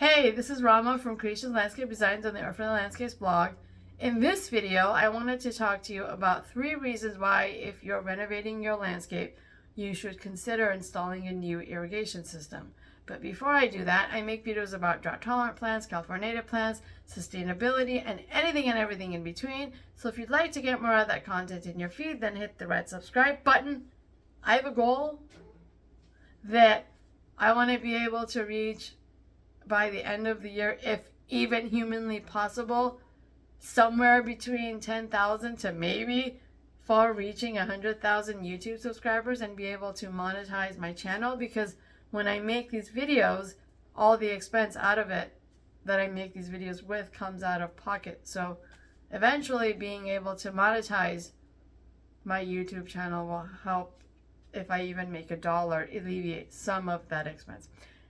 Hey, this is Rama from Creation Landscape Designs on the Upfront Landscapes blog. In this video, I wanted to talk to you about 3 reasons why, if you're renovating your landscape, you should consider installing a new irrigation system. But before I do that, I make videos about drought-tolerant plants, California native plants, sustainability, and anything and everything in between. So if you'd like to get more of that content in your feed, then hit the red subscribe button. I have a goal that I want to be able to reach by the end of the year, if even humanly possible, somewhere between 10,000 to maybe far reaching 100,000 YouTube subscribers and be able to monetize my channel, because when I make these videos, all the expense out of it that I make these videos with comes out of pocket. So eventually being able to monetize my YouTube channel will help, if I even make $1, alleviate some of that expense.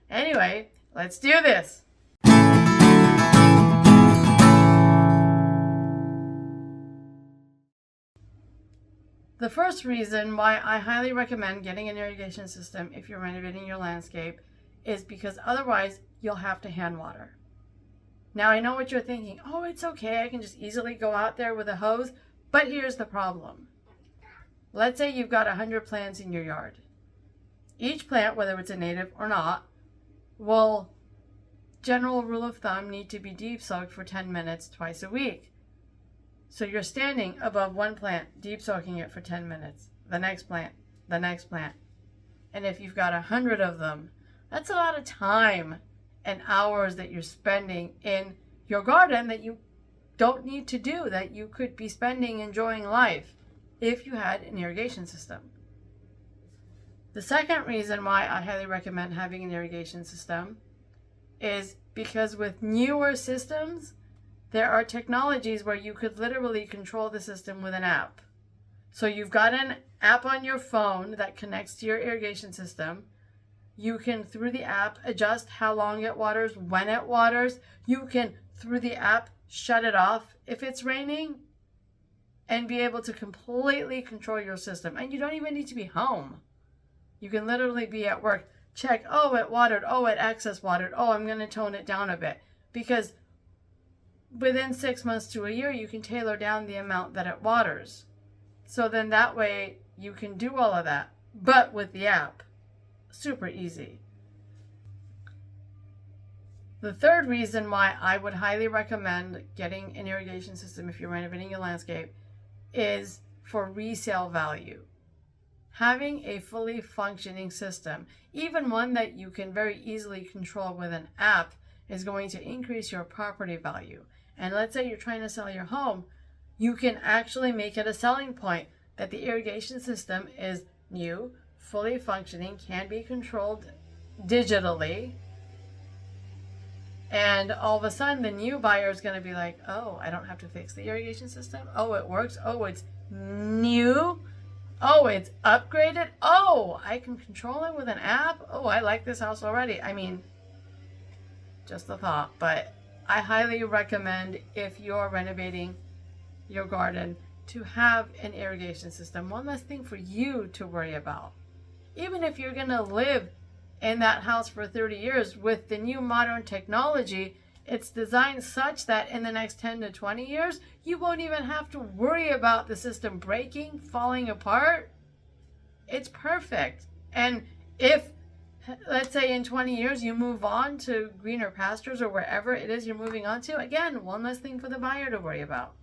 Anyway, let's do this. The first reason why I highly recommend getting an irrigation system if you're renovating your landscape is because otherwise you'll have to hand water. Now I know what you're thinking, oh, it's okay, I can just easily go out there with a hose, but here's the problem. Let's say you've got 100 plants in your yard. Each plant, whether it's a native or not, will, general rule of thumb, need to be deep soaked for 10 minutes twice a week. So you're standing above one plant, deep soaking it for 10 minutes, the next plant, the next plant. And if you've got 100 of them, that's a lot of time and hours that you're spending in your garden that you don't need to do, that you could be spending enjoying life if you had an irrigation system. The second reason why I highly recommend having an irrigation system is because with newer systems, there are technologies where you could literally control the system with an app. So you've got an app on your phone that connects to your irrigation system. You can, through the app, adjust how long it waters, when it waters. You can, through the app, shut it off if it's raining and be able to completely control your system. And you don't even need to be home. You can literally be at work, check, oh, it watered, oh, it excess watered, oh, I'm going to tone it down a bit. Because within 6 months to a year, you can tailor down the amount that it waters. So then that way you can do all of that. But with the app, super easy. The third reason why I would highly recommend getting an irrigation system if you're renovating your landscape is for resale value. Having a fully functioning system, even one that you can very easily control with an app, is going to increase your property value. And let's say you're trying to sell your home, you can actually make it a selling point that the irrigation system is new, fully functioning, can be controlled digitally, and all of a sudden the new buyer is going to be like, oh, I don't have to fix the irrigation system. Oh, it works. Oh, it's new. Oh, it's upgraded. Oh, I can control it with an app. Oh, I like this house already. I mean, just a thought. But I highly recommend, if you're renovating your garden, to have an irrigation system. One less thing for you to worry about. Even if you're going to live in that house for 30 years, with the new modern technology, it's designed such that in the next 10 to 20 years, you won't even have to worry about the system breaking, falling apart. It's perfect. And if, let's say in 20 years, you move on to greener pastures or wherever it is you're moving on to, again, one less thing for the buyer to worry about.